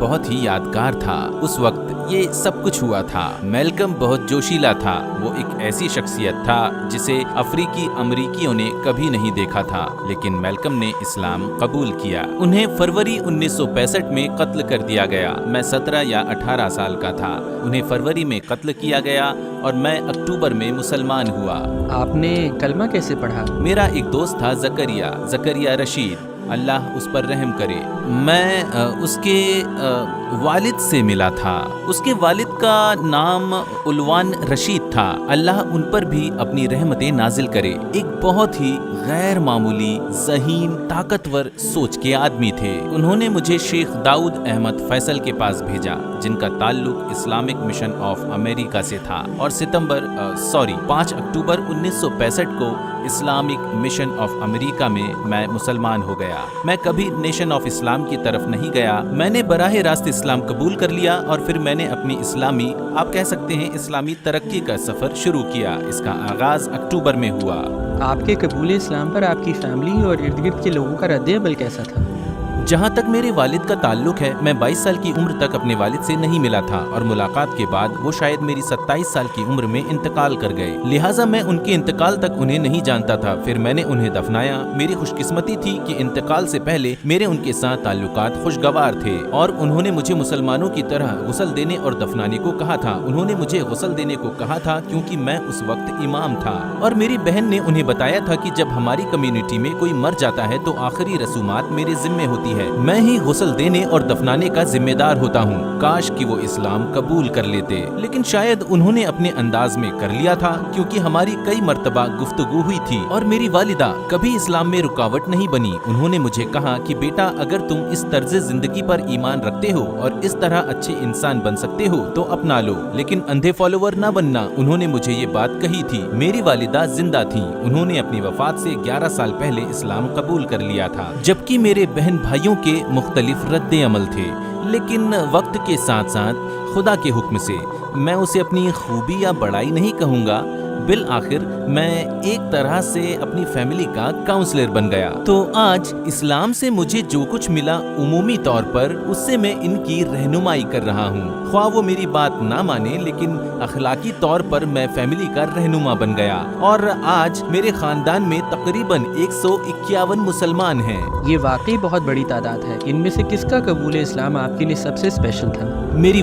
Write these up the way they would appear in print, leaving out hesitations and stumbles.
بہت ہی یادگار تھا۔ اس وقت یہ سب کچھ ہوا تھا۔ میلکم بہت جوشیلا تھا۔ وہ ایک ایسی شخصیت تھا جسے افریقی امریکیوں نے کبھی نہیں دیکھا تھا، لیکن میلکم نے اسلام قبول کیا۔ انہیں فروری 1965 میں قتل کر دیا گیا۔ میں 17 یا 18 سال کا تھا۔ انہیں فروری میں قتل کیا گیا اور میں اکتوبر میں مسلمان ہوا۔ آپ نے کلمہ کیسے پڑھا؟ میرا ایک دوست تھا زکریا رشید، اللہ اس پر رحم کرے۔ میں اس کے والد سے ملا تھا۔ اس کے والد کا نام علوان رشید تھا، اللہ ان پر بھی اپنی رحمتیں نازل کرے۔ ایک بہت ہی غیر معمولی، ذہین، طاقتور سوچ کے آدمی تھے۔ انہوں نے مجھے شیخ داؤد احمد فیصل کے پاس بھیجا، جن کا تعلق اسلامک مشن آف امریکہ سے تھا، اور 5 اکتوبر 1965 کو اسلامک مشن آف امریکہ میں مسلمان ہو گیا۔ میں کبھی نیشن آف اسلام کی طرف نہیں گیا۔ میں نے براہ راست اسلام قبول کر لیا اور پھر میں نے اپنی اسلامی، آپ کہہ سکتے ہیں اسلامی ترقی کا سفر شروع کیا۔ اس کا آغاز اکتوبر میں ہوا۔ آپ کے قبول اسلام پر آپ کی فیملی اور ارد گرد کے لوگوں کا رد عمل کیسا تھا؟ جہاں تک میرے والد کا تعلق ہے، میں 22 سال کی عمر تک اپنے والد سے نہیں ملا تھا، اور ملاقات کے بعد وہ شاید میری 27 سال کی عمر میں انتقال کر گئے، لہٰذا میں ان کے انتقال تک انہیں نہیں جانتا تھا۔ پھر میں نے انہیں دفنایا۔ میری خوش قسمتی تھی کہ انتقال سے پہلے میرے ان کے ساتھ تعلقات خوشگوار تھے، اور انہوں نے مجھے مسلمانوں کی طرح غسل دینے اور دفنانے کو کہا تھا۔ انہوں نے مجھے غسل دینے کو کہا تھا کیونکہ میں اس وقت امام تھا، اور میری بہن نے انہیں بتایا تھا کہ جب ہماری کمیونٹی میں کوئی مر جاتا ہے تو آخری رسومات میرے ذمے ہوتی ہے، میں ہی غسل دینے اور دفنانے کا ذمہ دار ہوتا ہوں۔ کاش کہ وہ اسلام قبول کر لیتے، لیکن شاید انہوں نے اپنے انداز میں کر لیا تھا، کیونکہ ہماری کئی مرتبہ گفتگو ہوئی تھی، اور میری والدہ کبھی اسلام میں رکاوٹ نہیں بنی۔ انہوں نے مجھے کہا کہ بیٹا، اگر تم اس طرز زندگی پر ایمان رکھتے ہو اور اس طرح اچھے انسان بن سکتے ہو تو اپنا لو، لیکن اندھے فالوور نہ بننا۔ انہوں نے مجھے یہ بات کہی تھی۔ میری والدہ زندہ تھیں، انہوں نے اپنی وفات سے 11 سال پہلے اسلام قبول کر لیا تھا، جبکہ میرے بہن بھائیوں کے مختلف رد عمل تھے، لیکن وقت کے ساتھ ساتھ خدا کے حکم سے میں اسے اپنی خوبی یا بڑائی نہیں کہوں گا، بالآخر میں ایک طرح سے اپنی فیملی کا کاؤنسلر بن گیا۔ تو آج اسلام سے مجھے جو کچھ ملا، عمومی طور پر اس سے میں ان کی رہنمائی کر رہا ہوں، خواہ وہ میری بات نہ مانے، لیکن اخلاقی طور پر میں فیملی کا رہنما بن گیا، اور آج میرے خاندان میں تقریباً 151 مسلمان ہیں۔ یہ واقعی بہت بڑی تعداد ہے۔ ان میں سے کس کا قبول اسلام آپ کے لیے سب سے اسپیشل تھا؟ میری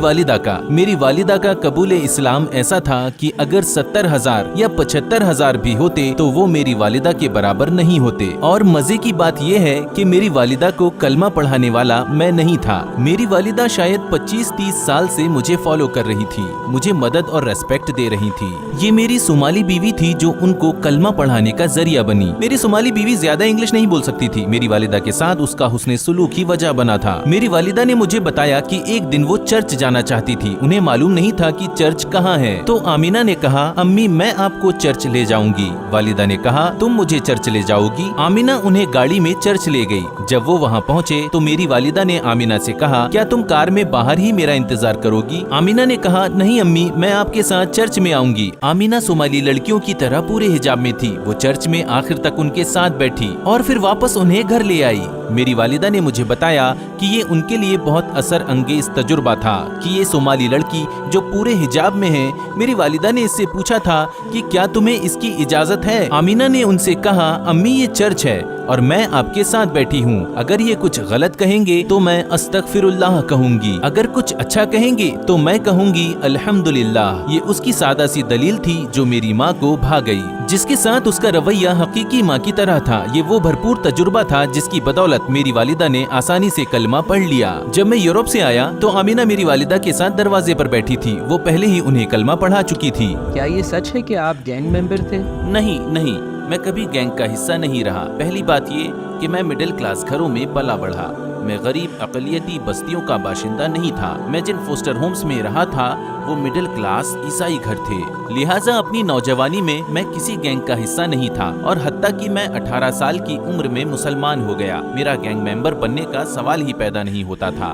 والدہ کا قبول اسلام ایسا تھا کہ اگر 70,000 یا 75,000 بھی ہوتے تو وہ میری والدہ کے برابر نہیں ہوتے، اور مزے کی بات یہ ہے کہ میری والدہ کو کلمہ پڑھانے والا میں نہیں تھا۔ میری والدہ شاید 25-30 سال سے مجھے فالو کر رہی تھی، مجھے مدد اور ریسپیکٹ دے رہی تھی۔ یہ میری صومالی بیوی تھی جو ان کو کلمہ پڑھانے کا ذریعہ بنی۔ میری صومالی بیوی زیادہ انگلش نہیں بول سکتی تھی، میری والدہ کے ساتھ اس کا حسن سلوک ہی وجہ بنا تھا۔ میری والدہ نے مجھے بتایا کہ ایک دن وہ چرچ جانا چاہتی تھی، انہیں معلوم نہیں تھا کہ چرچ کہاں ہے، تو آمینہ نے کہا امی میں آپ کو چرچ لے جاؤں گی۔ والدہ نے کہا تم مجھے چرچ لے جاؤ گی؟ آمینہ انہیں گاڑی میں چرچ لے گئی۔ جب وہ وہاں پہنچے تو میری والدہ نے آمینہ سے کہا کیا تم کار میں باہر ہی میرا انتظار کرو گی؟ آمینہ نے کہا نہیں امی، میں آپ کے ساتھ چرچ میں آؤں گی۔ آمینہ صومالی لڑکیوں کی طرح پورے حجاب میں تھی، وہ چرچ میں آخر تک ان کے ساتھ بیٹھی اور پھر واپس انہیں گھر لے آئی۔ میری والدہ نے مجھے بتایا کہ یہ ان کے لیے بہت اثر انگیز تجربہ تھا کہ یہ صومالی لڑکی جو پورے حجاب میں ہے۔ میری والدہ نے اس سے پوچھا تھا کہ کیا تمہیں اس کی اجازت ہے؟ آمینہ نے ان سے کہا امی یہ چرچ ہے اور میں آپ کے ساتھ بیٹھی ہوں، اگر یہ کچھ غلط کہیں گے تو میں استغفر اللہ کہوں گی، اگر کچھ اچھا کہیں گے تو میں کہوں گی الحمدللہ۔ یہ اس کی سادہ سی دلیل تھی جو میری ماں کو بھا گئی، جس کے ساتھ اس کا رویہ حقیقی ماں کی طرح تھا۔ یہ وہ بھرپور تجربہ تھا جس کی بدولت میری والدہ نے آسانی سے کلمہ پڑھ لیا۔ جب میں یورپ سے آیا تو آمینہ میری والدہ کے ساتھ دروازے پر بیٹھی تھی، وہ پہلے ہی انہیں کلمہ پڑھا چکی تھی۔ کیا یہ سچ ہے کہ آپ گینگ ممبر تھے؟ نہیں، میں کبھی گینگ کا حصہ نہیں رہا۔ پہلی بات یہ کہ میں مڈل کلاس گھروں میں پلا بڑھا، میں غریب اقلیتی بستیوں کا باشندہ نہیں تھا۔ میں جن فوسٹر ہومز میں رہا تھا وہ مڈل کلاس عیسائی گھر تھے، لہٰذا اپنی نوجوانی میں کسی گینگ کا حصہ نہیں تھا، اور حتیٰ کہ میں 18 سال کی عمر میں مسلمان ہو گیا، میرا گینگ ممبر بننے کا سوال ہی پیدا نہیں ہوتا تھا۔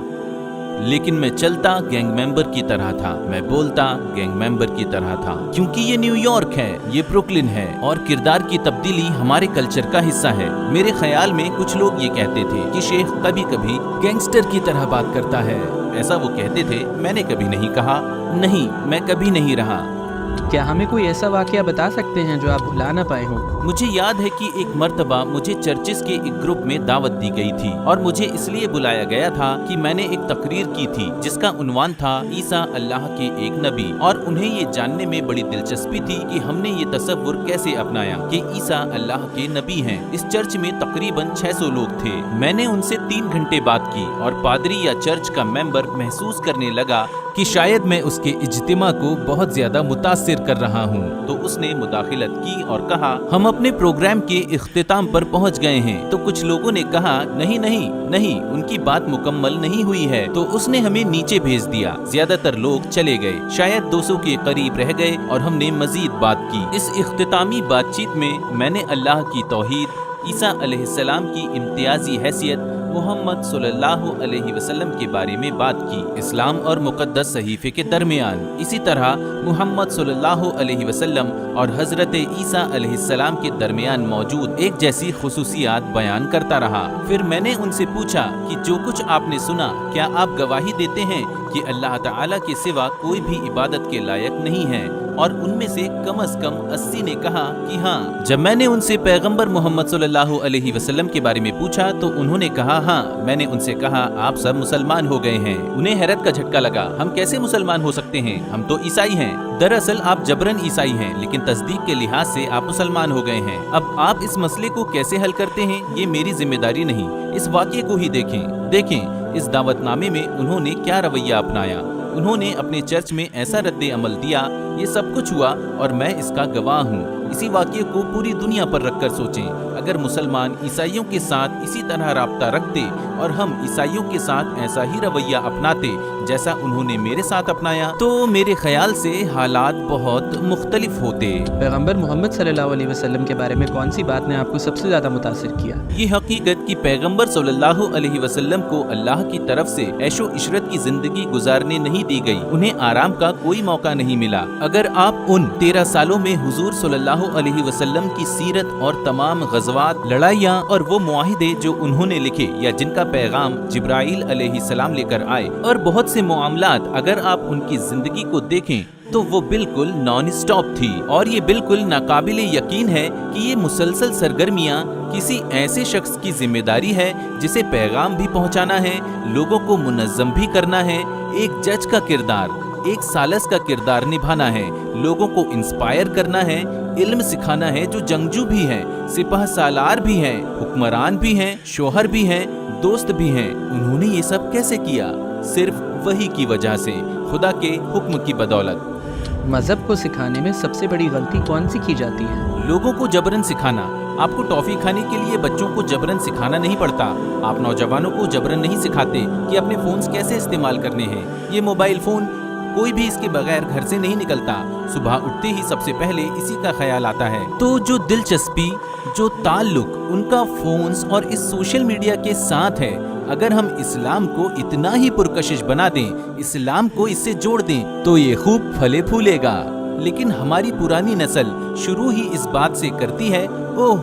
لیکن میں چلتا گینگ ممبر کی طرح تھا، میں بولتا گینگ ممبر کی طرح تھا، کیونکہ یہ نیو یارک ہے، یہ بروکلن ہے، اور کردار کی تبدیلی ہمارے کلچر کا حصہ ہے۔ میرے خیال میں کچھ لوگ یہ کہتے تھے کہ شیخ کبھی کبھی گینگسٹر کی طرح بات کرتا ہے۔ ایسا وہ کہتے تھے میں نے کبھی نہیں کہا، نہیں میں کبھی نہیں رہا۔ کیا ہمیں کوئی ایسا واقعہ بتا سکتے ہیں جو آپ بھلا نہ پائے ہوں؟ مجھے یاد ہے کہ ایک مرتبہ مجھے چرچز کے ایک گروپ میں دعوت دی گئی تھی اور مجھے اس لیے بلایا گیا تھا کہ میں نے ایک تقریر کی تھی جس کا عنوان تھا عیسیٰ اللہ کے ایک نبی، اور انہیں یہ جاننے میں بڑی دلچسپی تھی کہ ہم نے یہ تصور کیسے اپنایا کہ عیسیٰ اللہ کے نبی ہیں۔ اس چرچ میں تقریباً 600 لوگ تھے۔ میں نے ان سے 3 گھنٹے بات کی اور پادری یا چرچ کا ممبر محسوس کرنے لگا کہ شاید میں اس کے اجتماع کو بہت زیادہ متاثر کر رہا ہوں، تو اس نے مداخلت کی اور کہا ہم اپنے پروگرام کے اختتام پر پہنچ گئے ہیں۔ تو کچھ لوگوں نے کہا نہیں نہیں نہیں، ان کی بات مکمل نہیں ہوئی ہے، تو اس نے ہمیں نیچے بھیج دیا۔ زیادہ تر لوگ چلے گئے، شاید 200 کے قریب رہ گئے اور ہم نے مزید بات کی۔ اس اختتامی بات چیت میں نے اللہ کی توحید، عیسیٰ علیہ السلام کی امتیازی حیثیت، محمد صلی اللہ علیہ وسلم کے بارے میں بات کی، اسلام اور مقدس صحیفے کے درمیان، اسی طرح محمد صلی اللہ علیہ وسلم اور حضرت عیسیٰ علیہ السلام کے درمیان موجود ایک جیسی خصوصیات بیان کرتا رہا۔ پھر میں نے ان سے پوچھا کہ جو کچھ آپ نے سنا کیا آپ گواہی دیتے ہیں کہ اللہ تعالیٰ کے سوا کوئی بھی عبادت کے لائق نہیں ہے؟ اور ان میں سے کم از کم 80 نے کہا کہ ہاں۔ جب میں نے ان سے پیغمبر محمد صلی اللہ علیہ وسلم کے بارے میں پوچھا تو انہوں نے کہا ہاں۔ میں نے ان سے کہا آپ سب مسلمان ہو گئے ہیں۔ انہیں حیرت کا جھٹکا لگا، ہم کیسے مسلمان ہو سکتے ہیں؟ ہم تو عیسائی ہیں۔ دراصل آپ جبرن عیسائی ہیں، لیکن تصدیق کے لحاظ سے آپ مسلمان ہو گئے ہیں۔ اب آپ اس مسئلے کو کیسے حل کرتے ہیں یہ میری ذمہ داری نہیں، اس واقعے کو ہی دیکھیں اس دعوت نامے میں انہوں نے کیا رویہ اپنایا۔ انہوں نے اپنے چرچ میں ایسا رد عمل دیا، یہ سب کچھ ہوا اور میں اس کا گواہ ہوں۔ اسی واقعے کو پوری دنیا پر رکھ کر سوچیں، اگر مسلمان عیسائیوں کے ساتھ اسی طرح رابطہ رکھتے اور ہم عیسائیوں کے ساتھ ایسا ہی رویہ اپناتے جیسا انہوں نے میرے ساتھ اپنایا، تو میرے خیال سے حالات بہت مختلف ہوتے۔ پیغمبر محمد صلی اللہ علیہ وسلم کے بارے میں کون سی بات نے آپ کو سب سے زیادہ متاثر کیا؟ یہ حقیقت کہ پیغمبر صلی اللہ علیہ وسلم کو اللہ کی طرف سے عیش و عشرت کی زندگی گزارنے نہیں دی گئی، انہیں آرام کا کوئی موقع نہیں ملا۔ اگر آپ ان 13 سالوں میں حضور صلی اللہ علیہ وسلم کی سیرت اور تمام غزوات، لڑائیاں اور وہ معاہدے جو انہوں نے لکھے یا جن کا پیغام جبرائیل علیہ السلام لے کر آئے، اور بہت سے معاملات، اگر آپ ان کی زندگی کو دیکھیں تو وہ بالکل نان اسٹاپ تھی، اور یہ بالکل ناقابل یقین ہے کہ یہ مسلسل سرگرمیاں کسی ایسے شخص کی ذمہ داری ہے جسے پیغام بھی پہنچانا ہے، لوگوں کو منظم بھی کرنا ہے، ایک جج کا کردار، ایک سالس کا کردار نبھانا ہے، لوگوں کو انسپائر کرنا ہے، علم سکھانا ہے، جو جنگجو بھی ہیں، سپاہ سالار بھی ہیں، حکمران بھی ہیں، شوہر بھی ہیں، دوست بھی ہیں۔ انہوں نے یہ سب کیسے کیا؟ صرف وحی کی وجہ سے، خدا کے حکم کی بدولت۔ مذہب کو سکھانے میں سب سے بڑی غلطی کون سی کی جاتی ہے؟ لوگوں کو جبرن سکھانا۔ آپ کو ٹافی کھانے کے لیے بچوں کو جبرن سکھانا نہیں پڑتا۔ آپ نوجوانوں کو جبرن نہیں سکھاتے کہ اپنے فونز کیسے استعمال کرنے ہیں۔ یہ موبائل فون، کوئی بھی اس کے بغیر گھر سے نہیں نکلتا، صبح اٹھتے ہی سب سے پہلے اسی کا خیال آتا ہے۔ تو جو دلچسپی، جو تعلق ان کا فونز اور اس سوشل میڈیا کے ساتھ ہے، اگر ہم اسلام کو اتنا ہی پرکشش بنا دیں، اسلام کو اس سے جوڑ دیں، تو یہ خوب پھلے پھولے گا۔ لیکن ہماری پرانی نسل شروع ہی اس بات سے کرتی ہے، اوہ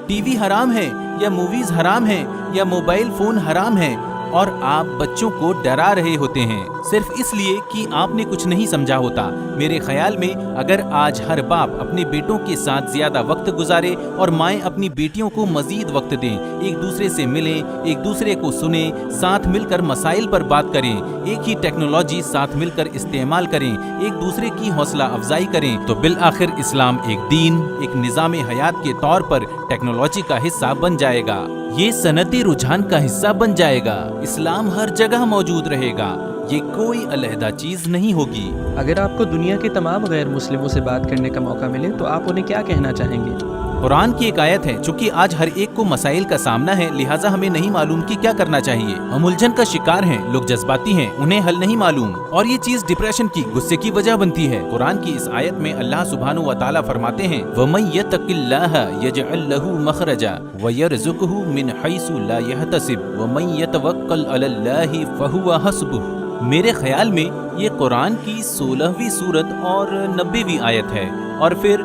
ٹی وی حرام ہے، یا موویز حرام ہیں، یا موبائل فون حرام ہے، اور آپ بچوں کو ڈرا رہے ہوتے ہیں صرف اس لیے کہ آپ نے کچھ نہیں سمجھا ہوتا۔ میرے خیال میں اگر آج ہر باپ اپنے بیٹوں کے ساتھ زیادہ وقت گزارے اور مائیں اپنی بیٹیوں کو مزید وقت دیں، ایک دوسرے سے ملیں، ایک دوسرے کو سنیں، ساتھ مل کر مسائل پر بات کریں، ایک ہی ٹیکنالوجی ساتھ مل کر استعمال کریں، ایک دوسرے کی حوصلہ افزائی کریں، تو بالآخر اسلام ایک دین، ایک نظام حیات کے طور پر ٹیکنالوجی کا حصہ بن جائے گا۔ یہ صنعتی رجحان کا حصہ بن جائے گا۔ اسلام ہر جگہ موجود رہے گا، یہ کوئی علیحدہ چیز نہیں ہوگی۔ اگر آپ کو دنیا کے تمام غیر مسلموں سے بات کرنے کا موقع ملے تو آپ انہیں کیا کہنا چاہیں گے؟ قرآن کی ایک آیت ہے، چونکہ آج ہر ایک کو مسائل کا سامنا ہے، لہٰذا ہمیں نہیں معلوم کہ کیا کرنا چاہیے۔ ہم الجھن کا شکار ہیں، لوگ جذباتی ہیں، انہیں حل نہیں معلوم، اور یہ چیز ڈپریشن کی، غصے کی وجہ بنتی ہے۔ قرآن کی اس آیت میں اللہ سبحانہ و تعالیٰ فرماتے ہیں وَمَن يَتَّقِ اللَّهَ يَجْعَل لَّهُ مَخْرَجًا وَيَرْزُقْهُ مِنْ حَيْثُ لَا يَحْتَسِبُ وَمَن يَتَوَكَّلْ عَلَى اللَّهِ فَهُوَ حَسْبُهُ۔ میرے خیال میں یہ قرآن کی 16ویں سورت اور 90ویں آیت ہے، اور پھر